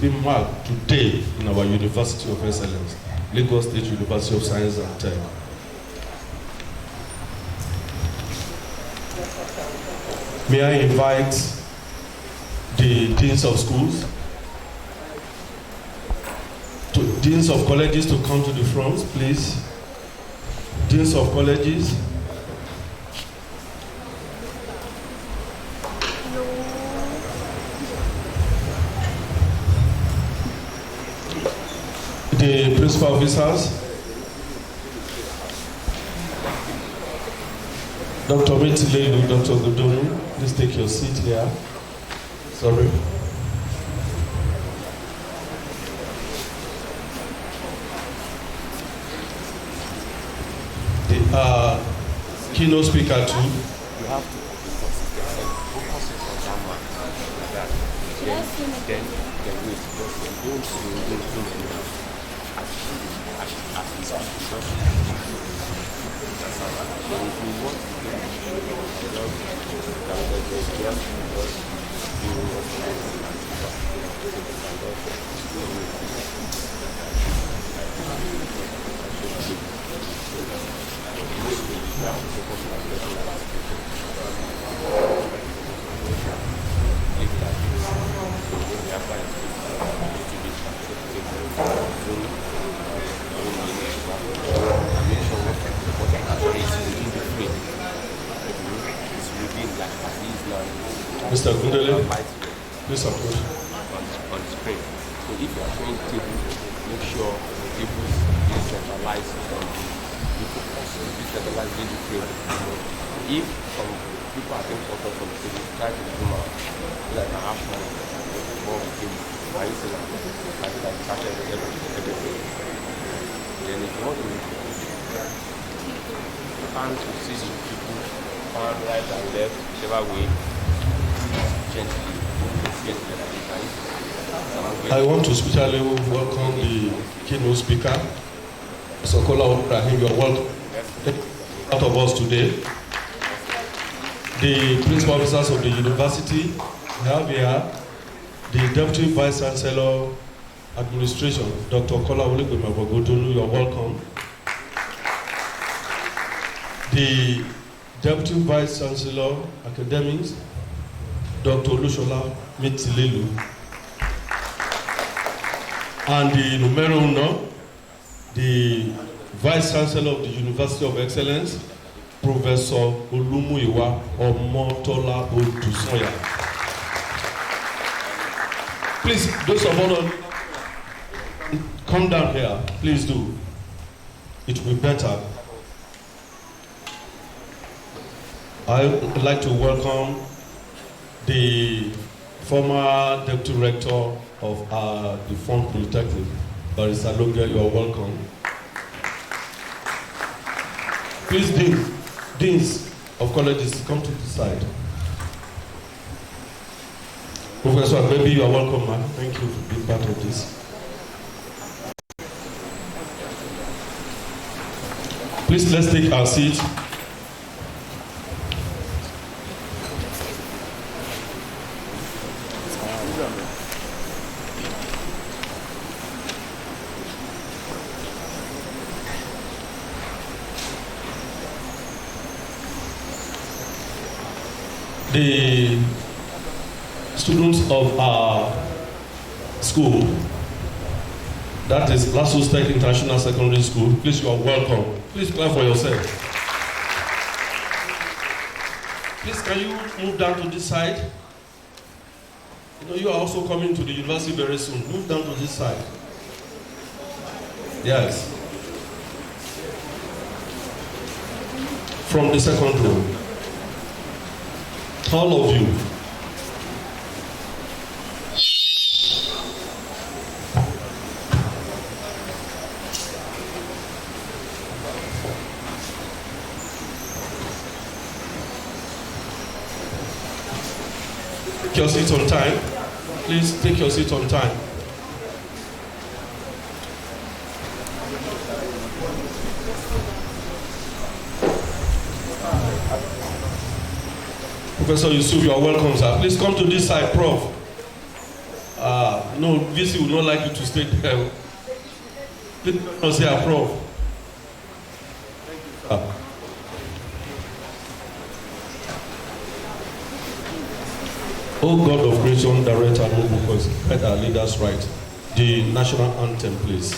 being marked today in our University of Excellence, Lagos State University of Science and Tech. May I invite the deans of schools, deans of colleges to come to the front, please. Deans of colleges. The principal officers. Dr. Metilelu, Dr. Godonu, please take your seat here. Sorry. The keynote speaker too. You have to focus it on that man. Then wait, don't as his official. So if you want to Mr. Gundele, please approach. On screen. So if you are showing tables, make sure tables is centralized on the focus on decentralized in the frame. If some people are taking photos from the table, try to zoom out like a half man more table. Why is it like started everything? Then if you want to pan to see the people, pan right and left, whichever way. I want to specially welcome the keynote speaker, Sokola Ibrahim. You are welcome out of us today. The principal officers of the university, we have here the Deputy Vice Chancellor Administration, Dr. Kola Godonu. You are welcome. The Deputy Vice Chancellor Academics, Dr. Lushola Metilelu, and the numero uno, the Vice Chancellor of the University of Excellence, Professor Olumuyiwa Omotola Odusoya. Please, those of us come down here, please do. It will be better. I would like to welcome the former Deputy Rector of the Fund Polytechnic, Barrister Logia. You are welcome. Please, deans of colleges, come to the side. Professor Baby, you are welcome, man. Thank you for being part of this. Please, let's take our seat. The students of our school, that is Lasso Tech International Secondary School, please, you are welcome. Please clap for yourself. Please, can you move down to this side? You know, you are also coming to the university very soon. Move down to this side. Yes. From the second row. All of you. Take your seat on time. Please take your seat on time. Professor Yusuf, you are welcome, sir. Please come to this side, Prof. No, VC would not like you to stay there. Please don't say approve. Thank you, sir. Oh God of creation, direct and noble cause, let our leaders right. The national anthem, please.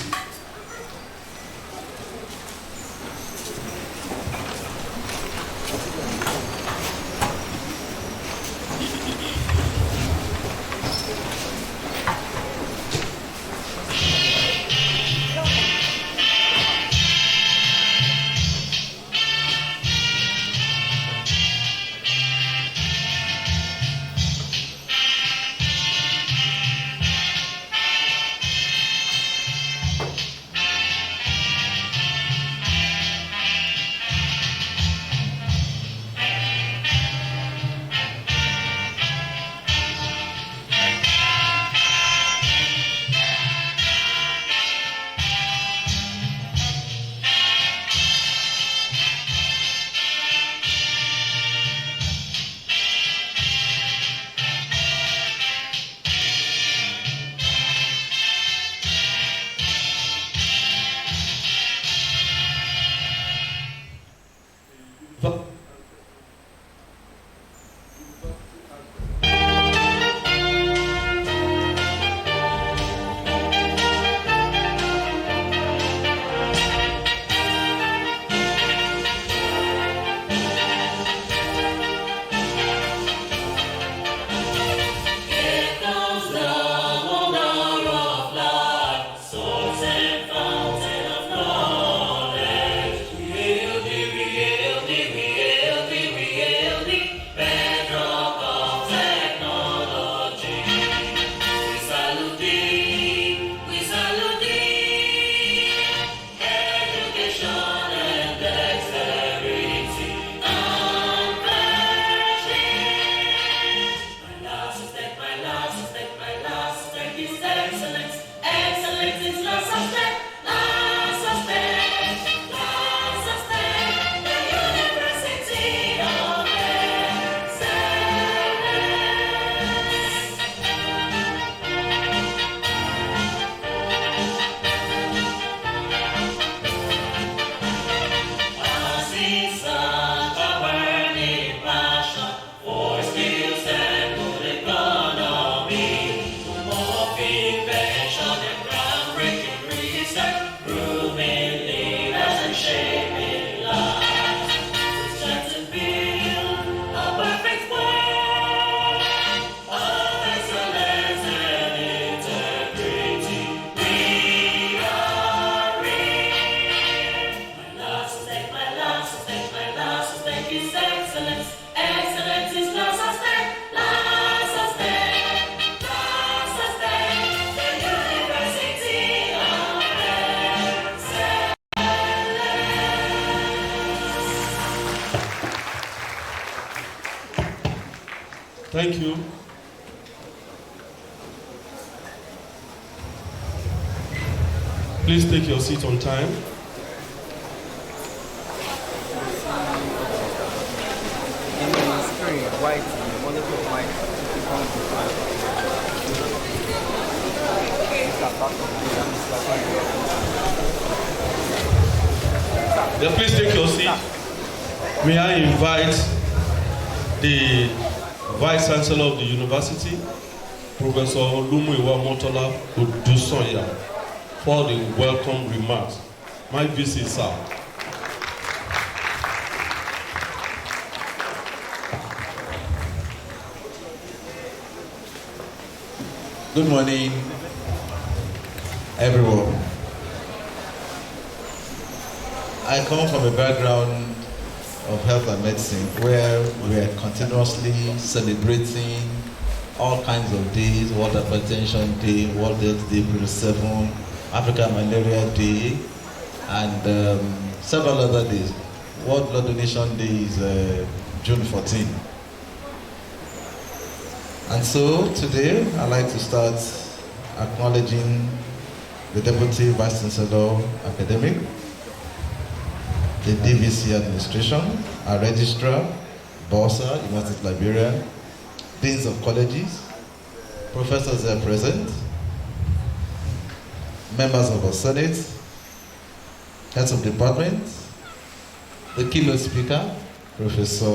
Thank you. Please take your seat on time. Then please take your seat. May I invite the Vice Chancellor of the University, Professor Olumuyiwa Motola Odusonya, for the welcome remarks. My visit, sir. Good morning, everyone. I come from a background of health and medicine where we are continuously celebrating all kinds of days: World Hypertension Day, World AIDS Day, April 7, African Malaria Day, and several other days. World Blood Donation Day is June 14. And so today I'd like to start acknowledging the Deputy Vice Chancellor Academic, the DVC administration, our registrar, Bossa, University Librarian, deans of colleges, professors are present, members of our Senate, heads of department, the keynote speaker, Professor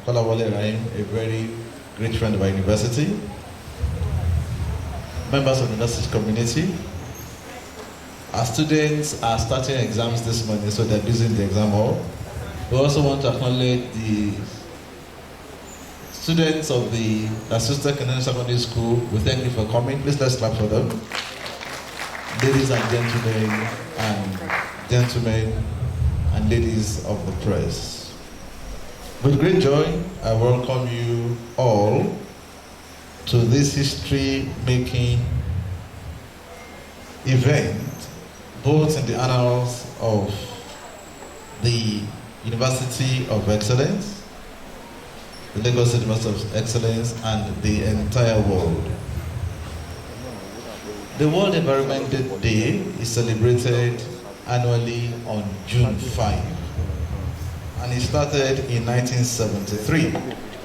Kolawole Rahim, a very great friend of our university, members of the university community. Our students are starting exams this morning, so they're busy in the exam hall. We also want to acknowledge the students of the Sister Canadian Secondary School. We thank you for coming. Please let's clap for them. Ladies and gentlemen and ladies of the press. With great joy, I welcome you all to this history-making event, both in the annals of the University of Excellence, the Lagos University of Excellence, and the entire world. The World Environment Day is celebrated annually on June 5, and it started in 1973.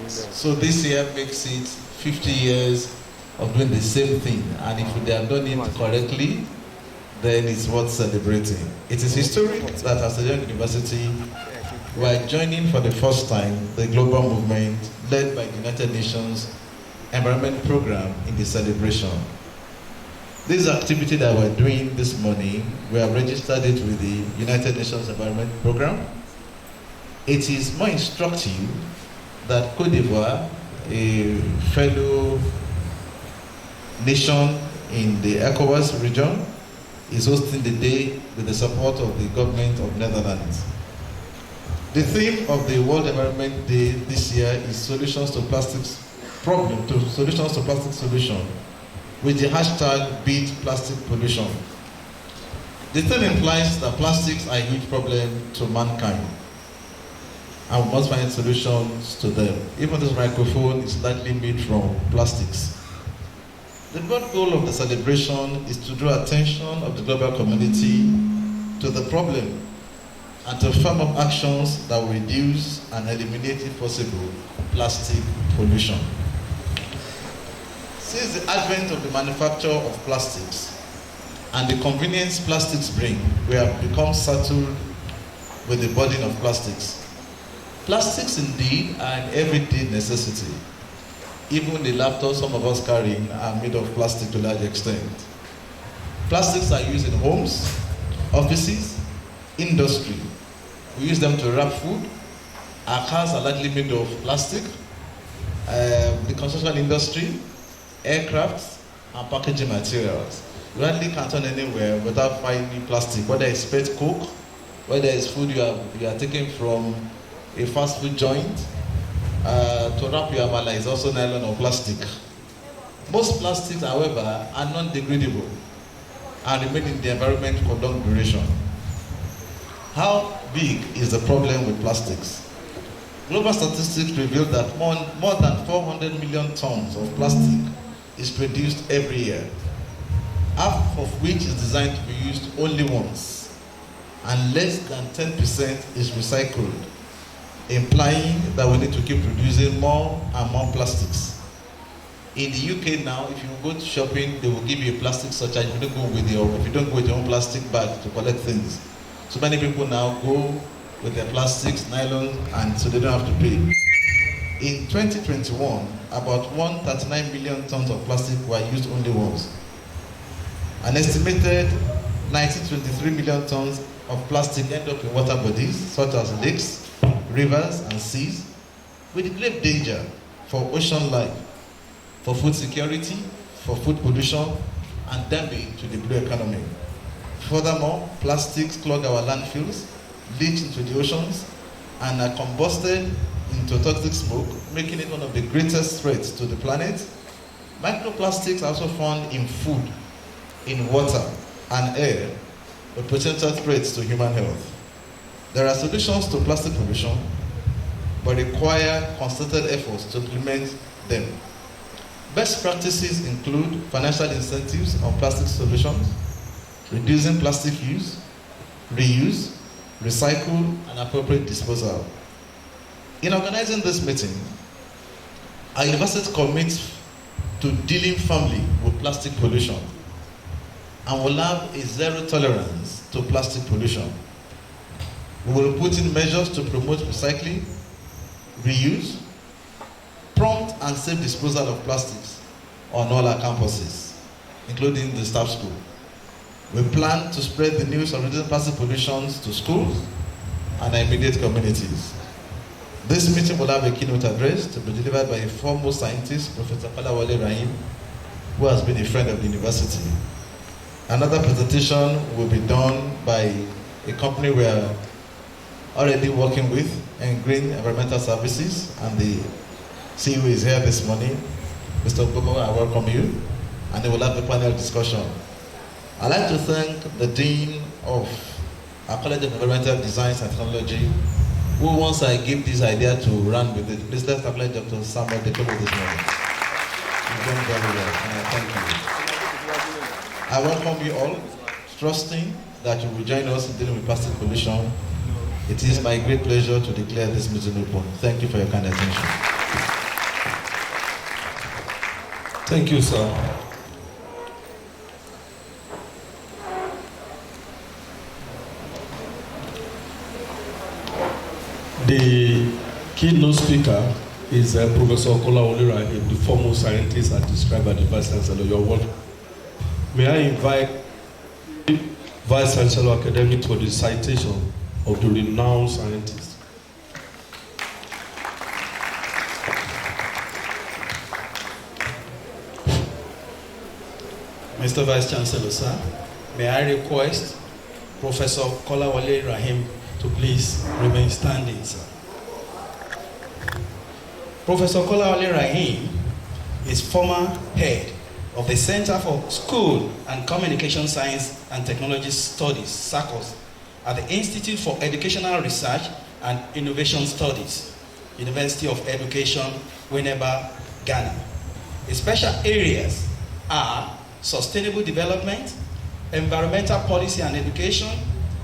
So this year makes it 50 years of doing the same thing, and if they have done it correctly, then it's worth celebrating. It is historic that as a young university, we are joining for the first time the global movement led by the United Nations Environment Program in the celebration. This activity that we're doing this morning, we have registered it with the United Nations Environment Program. It is more instructive that Côte d'Ivoire, a fellow nation in the ECOWAS region, is hosting the day with the support of the government of Netherlands. The theme of the World Environment Day this year is solutions to plastics problem, to solutions to plastic solution, with the hashtag Beat Plastic Pollution. The thing implies that plastics are a huge problem to mankind, and we must find solutions to them. Even this microphone is likely made from plastics. The broad goal of the celebration is to draw attention of the global community to the problem and to firm up actions that will reduce and eliminate, if possible, plastic pollution. Since the advent of the manufacture of plastics and the convenience plastics bring, we have become settled with the burden of plastics. Plastics indeed are an everyday necessity. Even the laptops some of us carry are made of plastic to a large extent. Plastics are used in homes, offices, industry. We use them to wrap food. Our cars are largely made of plastic. The construction industry, aircraft, and packaging materials. You hardly can turn anywhere without finding plastic, whether it's pet coke, whether it's food you are taking from a fast food joint. To wrap your amala is also nylon or plastic. Most plastics, however, are non-degradable and remain in the environment for long duration. How big is the problem with plastics? Global statistics reveal that more than 400 million tons of plastic is produced every year, half of which is designed to be used only once, and less than 10% is recycled, implying that we need to keep producing more and more plastics. In the UK now, if you go to shopping, they will give you a plastic surcharge if you don't go with your own plastic bag to collect things. So many people now go with their plastics, nylon, and so they don't have to pay. In 2021, about 139 million tons of plastic were used only once. An estimated 1923 million tons of plastic end up in water bodies, such as lakes, rivers, and seas, with grave danger for ocean life, for food security, for food pollution, and damage to the blue economy. Furthermore, plastics clog our landfills, leach into the oceans, and are combusted into toxic smoke, making it one of the greatest threats to the planet. Microplastics are also found in food, in water, and air, with potential threats to human health. There are solutions to plastic pollution, but require concerted efforts to implement them. Best practices include financial incentives on plastic solutions, reducing plastic use, reuse, recycle, and appropriate disposal. In organizing this meeting, our university commits to dealing firmly with plastic pollution. and will have a zero tolerance to plastic pollution. We will put in measures to promote recycling, reuse, prompt and safe disposal of plastics on all our campuses, including the staff school. We plan to spread the news of reducing plastic pollution to schools and our immediate communities. This meeting will have a keynote address to be delivered by a foremost scientist, Professor Kolawole Rahim, who has been a friend of the university. Another presentation will be done by a company we are already working with, in Green Environmental Services, and the CEO is here this morning. Mr. Ogomo, I welcome you, and they will have a panel discussion. I'd like to thank the Dean of our College of Environmental Design and Technology, who once I gave this idea to run with it. Please let's acknowledge Dr. Samuel Dekobo this morning. You've done very well, and I thank you. I welcome you all, trusting that you will join us in dealing with plastic pollution. It is my great pleasure to declare this meeting open. Thank you for your kind attention. Thank you, sir. The keynote speaker is Professor Kolawole Rahim, the foremost scientist at described by the Vice Chancellor. You're welcome. May I invite Vice Chancellor Academic for the citation of the renowned scientist. Mr. Vice Chancellor, sir, may I request Professor Kolawole Rahim to please remain standing, sir. Professor Kolawole Rahim is former head of the Center for School and Communication Science and Technology Studies, SACOS, at the Institute for Educational Research and Innovation Studies, University of Education, Winneba, Ghana. His special areas are sustainable development, environmental policy and education.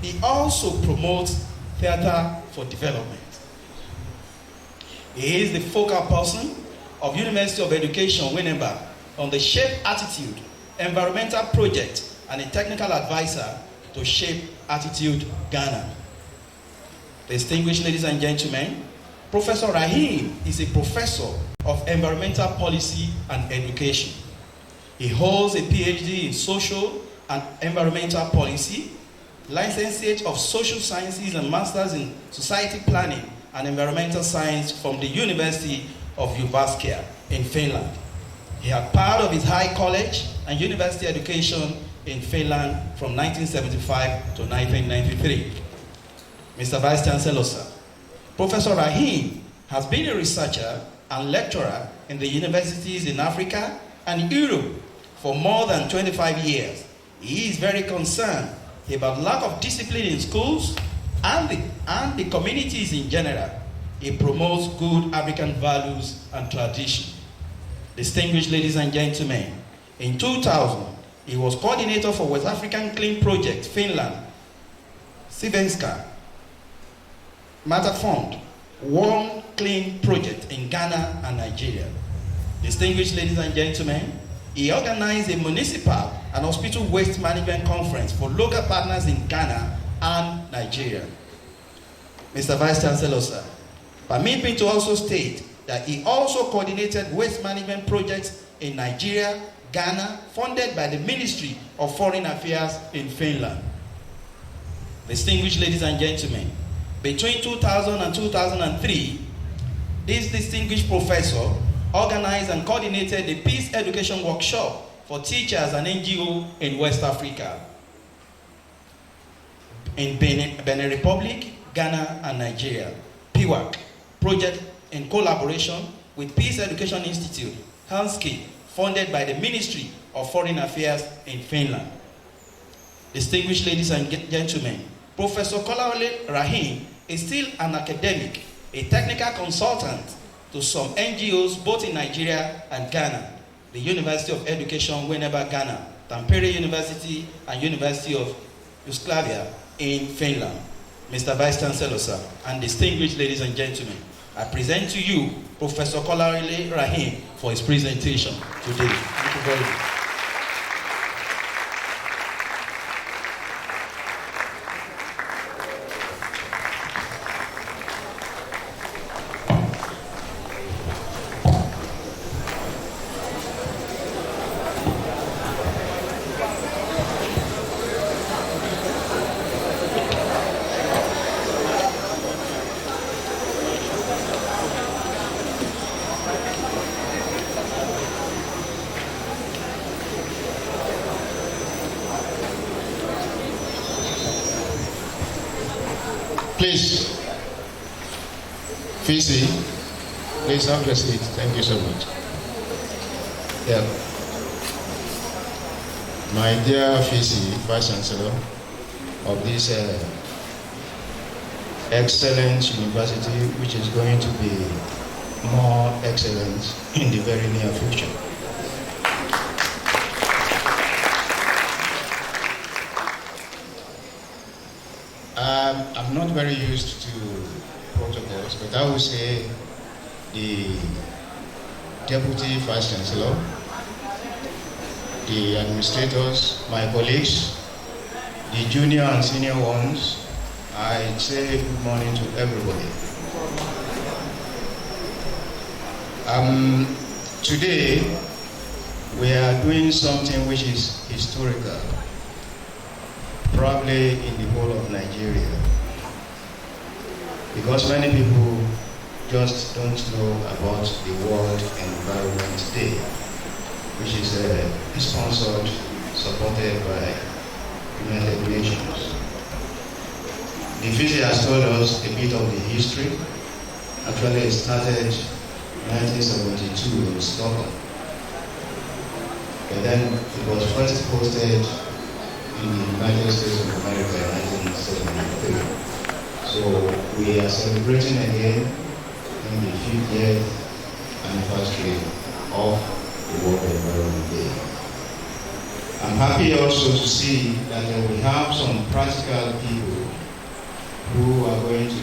He also promotes theater for development. He is the focal person of University of Education, Winneba, on the Shape Attitude environmental project and a technical advisor to Shape Attitude Ghana. Distinguished ladies and gentlemen, Professor Rahim is a professor of environmental policy and education. He holds a PhD in social and environmental policy, licentiate of social sciences and masters in society planning and environmental science from the University of Jyväskylä in Finland. He had part of his high college and university education in Finland from 1975 to 1993. Mr. Vice Chancellor, sir, Professor Rahim has been a researcher and lecturer in the universities in Africa and Europe for more than 25 years. He is very concerned about lack of discipline in schools and the communities in general. He promotes good African values and tradition. Distinguished ladies and gentlemen, in 2000, he was coordinator for West African Clean Project, Finland, Svenska Matter Fund, Warm Clean Project in Ghana and Nigeria. Distinguished ladies and gentlemen, he organized a municipal and hospital waste management conference for local partners in Ghana and Nigeria. Mr. Vice Chancellor, sir, permit me to also state that he also coordinated waste management projects in Nigeria, Ghana, funded by the Ministry of Foreign Affairs in Finland. Distinguished ladies and gentlemen, between 2000 and 2003, this distinguished professor organized and coordinated the Peace Education Workshop for teachers and NGO in West Africa, in Benin Republic, Ghana, and Nigeria. PIWAC project in collaboration with Peace Education Institute, Helsinki, funded by the Ministry of Foreign Affairs in Finland. Distinguished ladies and gentlemen, Professor Kolawole Rahim is still an academic, a technical consultant to some NGOs both in Nigeria and Ghana, the University of Education, Winneba, Ghana, Tampere University, and University of Jyväskylä in Finland. Mr. Vice Chancellor, sir, and distinguished ladies and gentlemen, I present to you Professor Kolawole Rahim for his presentation today. Thank you very much. Please, Fisi, please have your seat. Thank you so much. Yeah. My dear Fisi, Vice Chancellor of this excellent university, which is going to be more excellent in the very near future. I'm not very used to protocols, but I will say the Deputy Vice Chancellor, the administrators, my colleagues, the junior and senior ones, I say good morning to everybody. Today, we are doing something which is historical, probably in the whole of Nigeria, because many people just don't know about the World Environment Day, which is sponsored, supported by United Nations. The visit has told us a bit of the history. Actually, it started in 1972 in Stockholm. But then it was first hosted in the United States of America in 1973. So we are celebrating again in the 50th anniversary of the World Environment Day. I'm happy also to see that we have some practical people who are going to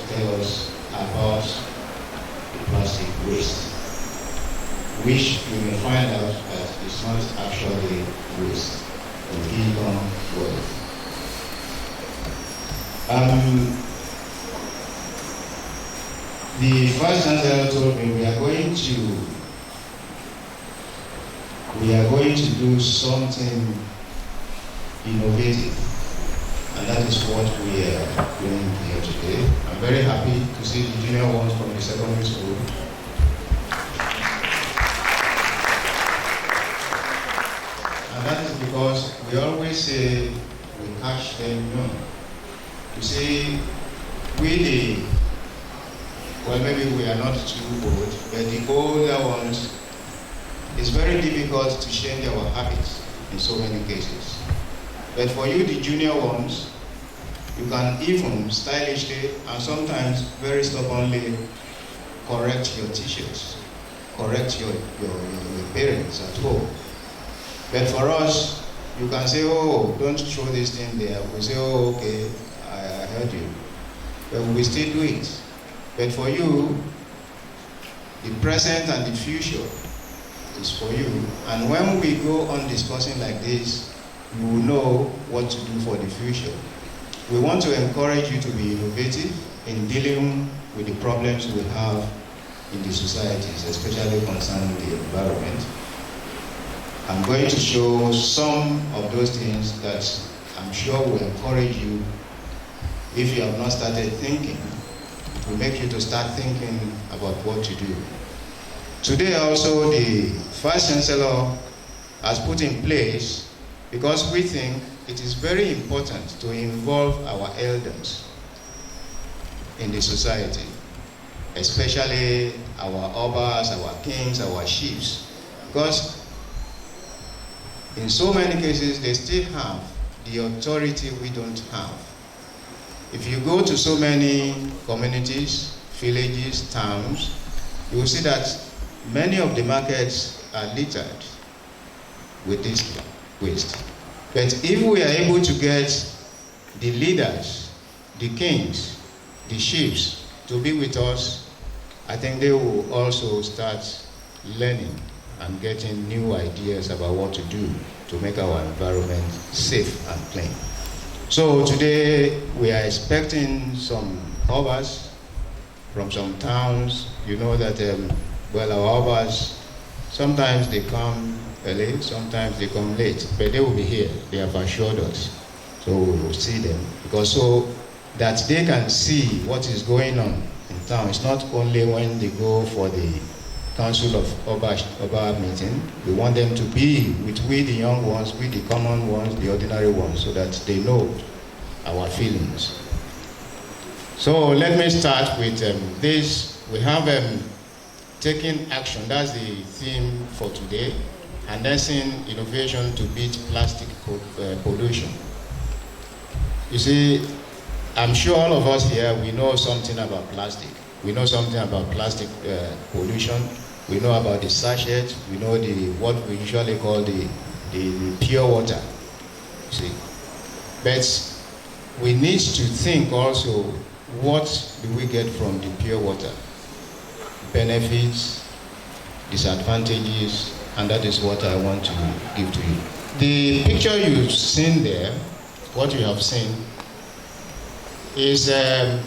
tell us about the plastic waste, which we may find out that it's not actually waste, it becomes wealth. The Vice Chancellor told me we are going to do something innovative, and that is what we are doing here today. I'm very happy to see the junior ones from the secondary school. And that is because we always say we catch them young. You see, maybe we are not too old, but the older ones, it's very difficult to change our habits in so many cases. But for you, the junior ones, you can even stylishly and sometimes very stubbornly correct your teachers, correct your parents at home. But for us, you can say, oh, don't throw this thing there. We say, oh, okay, I heard you. But we still do it. But for you, the present and the future is for you. And when we go on discussing like this, you will know what to do for the future. We want to encourage you to be innovative in dealing with the problems we have in the societies, especially concerning the environment. I'm going to show some of those things that I'm sure will encourage you. If you have not started thinking, it will make you to start thinking about what to do. Today also the Vice Chancellor has put in place, because we think it is very important to involve our elders in the society, especially our obas, our kings, our chiefs, because in so many cases they still have the authority we don't have. If you go to so many communities, villages, towns, you will see that many of the markets are littered with this waste. But if we are able to get the leaders, the kings, the chiefs to be with us, I think they will also start learning and getting new ideas about what to do to make our environment safe and clean. So today we are expecting some obas from some towns. You know that our obas, sometimes they come early, sometimes they come late, but they will be here. They have assured us. So we will see them, because so that they can see what is going on in town. It's not only when they go for the Council of Oba meeting. We want them to be with we the young ones, with the common ones, the ordinary ones, so that they know our feelings. So let me start with this. We have taking action. That's the theme for today. Harnessing innovation to beat plastic pollution. You see, I'm sure all of us here, we know something about plastic. We know something about plastic pollution. We know about the sachet. We know what we usually call the pure water. You see, but we need to think also, what do we get from the pure water? Benefits, disadvantages, and that is what I want to give to you. The picture you've seen there, what you have seen, is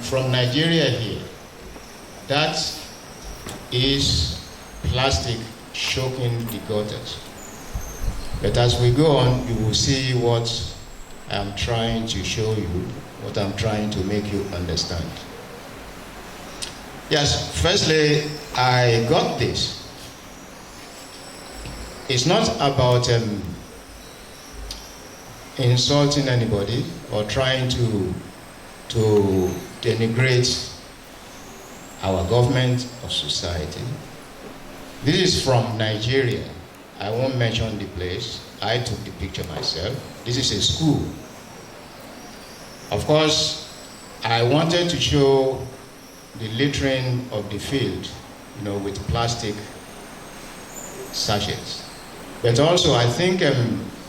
from Nigeria here. That is plastic choking the gutters. But as we go on, you will see what I'm trying to show you, what I'm trying to make you understand. Yes, firstly, I got this. It's not about insulting anybody or trying to denigrate our government or society. This is from Nigeria. I won't mention the place. I took the picture myself. This is a school. Of course, I wanted to show the littering of the field, with plastic sachets. But also, I think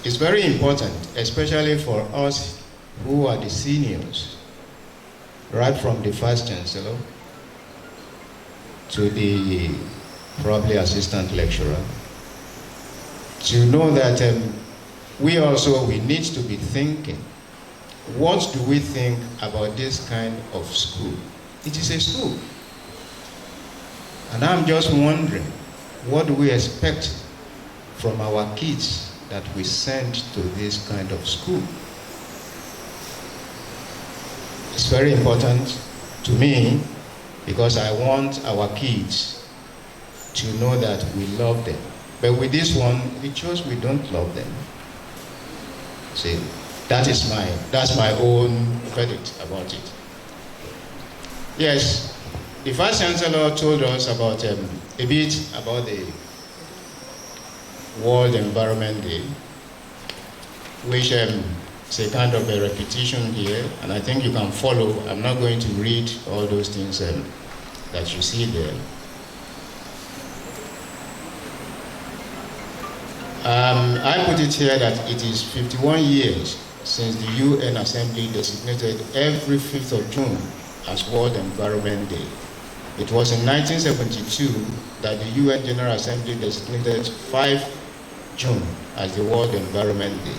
it's very important, especially for us who are the seniors, right from the Vice Chancellor to the probably assistant lecturer, to know that we need to be thinking, what do we think about this kind of school? It is a school. And I'm just wondering, what do we expect from our kids that we send to this kind of school? It's very important to me because I want our kids to know that we love them. But with this one, it shows we don't love them. See, that's my own verdict about it. Yes, the Vice Chancellor told us about a bit about the World Environment Day, which is a kind of a repetition here, and I think you can follow. I'm not going to read all those things that you see there. I put it here that it is 51 years since the UN Assembly designated every 5th of June as World Environment Day. It was in 1972 that the UN General Assembly designated 5 June as the World Environment Day.